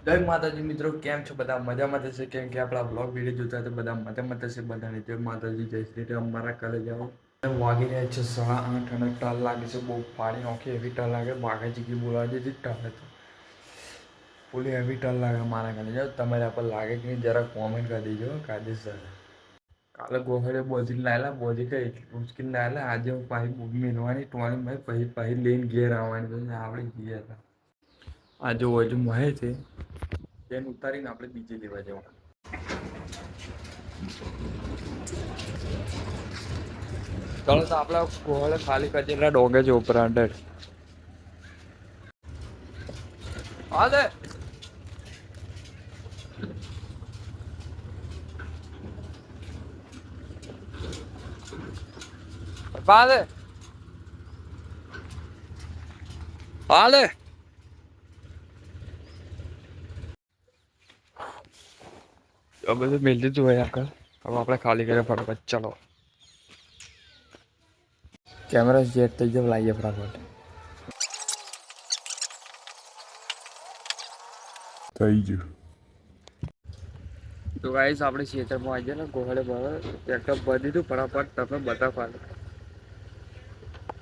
જય માતાજી મિત્રો, કેમ છો બધા? મજામાં થશે કેમ કે આપણા બ્લોગ વિડીયો જોતા તો બધા મજામાં થશે. બધાને જય માતાજી, જય શ્રી રામ. અમારા કાલે જાઓ વાગી રહ્યા છે 8:30 અને ટાલ લાગે છે. બહુ પાણી નોખી એવી ટાલ લાગે. બાગાજી કી બોલાવી દીધી ટાલ હતી પૂરી એવી ટાલ લાગે મારા કાલે જાઓ. તમારા પર લાગે કે નહીં જરા કોમેન્ટ કરી દેજો કાયદેસર. કાલે ગોહરે બોધી લાયેલા, બોધી કઈ ઉચકીને લાયેલા. આજે હું પાછી મેળવાની ટોણી પછી લઈને ઘેર આવવાની આવડી ગયા હતા. આજે હજુ મહે છે તેને ઉતારીને આપણે બીજે લેવા જવાનું. ચાલો તો આપણા ગોહળે ખાલી કચેલા ડોગે છે ઉપર અંદર. હા દે પાલે હાલે બધું મેળ દીધું હોય આગળ. હવે આપણે ખાલી કરીએ ફટાફટ. ચાલો કેમેરા જેટ થઈ જાવ લાવીએ ફટાફટ. થઈ ગયું તો ગાઈસ આપણે ખેતરમાં આવી જાય ને ગોહળે બહાર ટ્રેક્ટર ભરી દીધું ફટાફટ. તમે બતાવો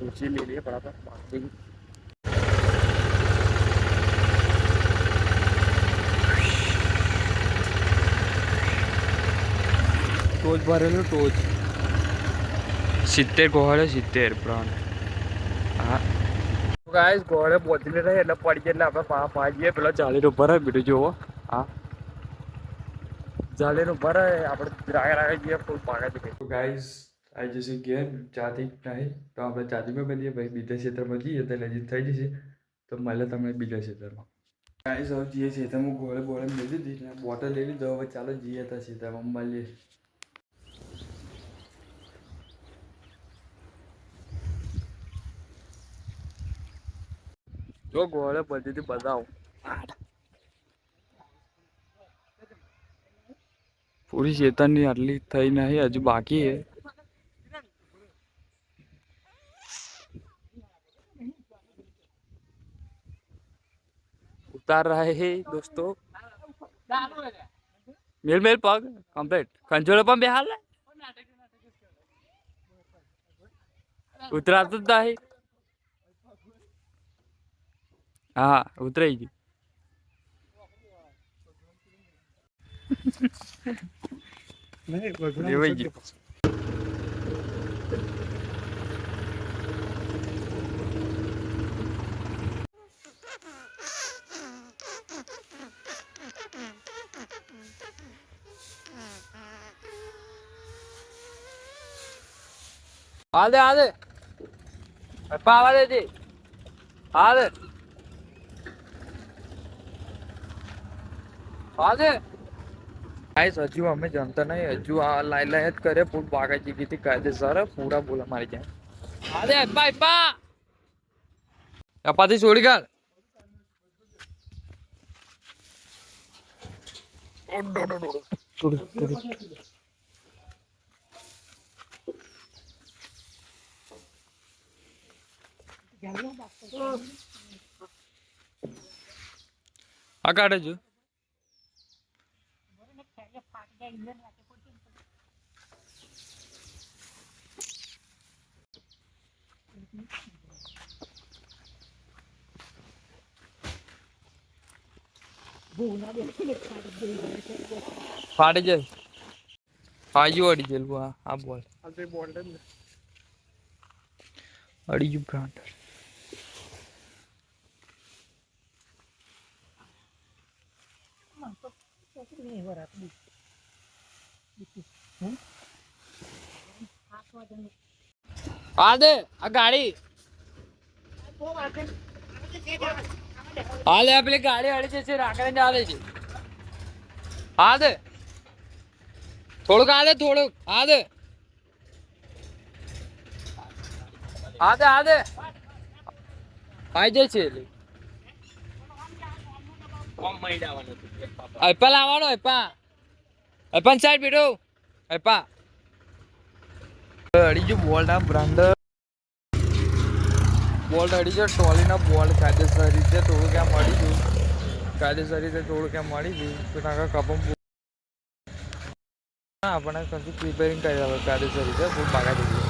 ઊંચી લઈ લઈએ ફટાફટ. ટોચ ભરેલું ટોચ 70 ગોહળે 70 પ્રાણ. હા ગાઈસ ગોહળે પહોંચી રહે એટલે પડી જાય એટલે આપણે પાડીએ પેલા જાળીનો ભરાય બીજું જોવો. હા જાળીનું ભરાય આપણે રાગે જઈએ ફૂલ પાકે છે. ગાઈસ આવી જશે ઘેર ચાથી નહીં તો આપણે ચાથીમાં બનીએ ભાઈ બીજા ક્ષેત્રમાં જઈએ તો નજીક થઈ જશે. તો મળે તમે બીજા ક્ષેત્રમાં. ગાઈસ હવે જઈએ ક્ષેત્રમાં ગોળે બોળે મેળવી દીધી બોટલ લઈ લીધો. હવે ચાલો જઈએ તો ક્ષેત્રમાં મળીએ. જો ગોળે બધીથી બતાવો પૂરી ચેતનની આટલી થઈ નહીં હજુ બાકી હે. ઉતાર રહે હે દોસ્તો. મેલ મેલ પગ કમ્પ્લીટ કંજોળે પણ બેહાલ ઉતરાતું જ નહીં. હા ઉતરાઈ ગયું. લેવાઈ ગયું. આદે આદે પાવા દેજે આદે આદે ગાઈસ હજુ અમે જમતા નહીં. હજુ આ લાઈ લાઈ જ કરે ફૂલ બાગાજી કીધી કાયદેસર પૂરા બોલા મારી જાય. આદે અપ્પા અપ્પા અપ્પાથી છોડી કાઢ. આ કાઢે છું. ફાટી જાય હાજી અડી ગયેલું. આ બોલ અડી ગયું બ્રાન્ડ. આ દે આ ગાડી હાલે પેલી ગાડી અડી જશે રાખડીને હાલે છે. હા દે થોડુંક હાલે થોડુંક હાદે હાદે હાદે આઈ જાય છે. અપા લાવવાનો અપા સાઈડ બેઠો અપા અડી ગયું બોલ્ટ. આ બ્રાન્ડ બોલ્ટ અડી ગયો. ટ્રોલીનો બોલ્ટ કાયદેસર રીતે થોડુંક આમ અડી ગયું. કાયદેસર રીતે થોડું ક્યાં મળી ગયું તો ત્યાં કપમ આપણે કશું પ્રિપેરિંગ કરી આવે કાયદેસર રીતે બહુ બાગા જઈએ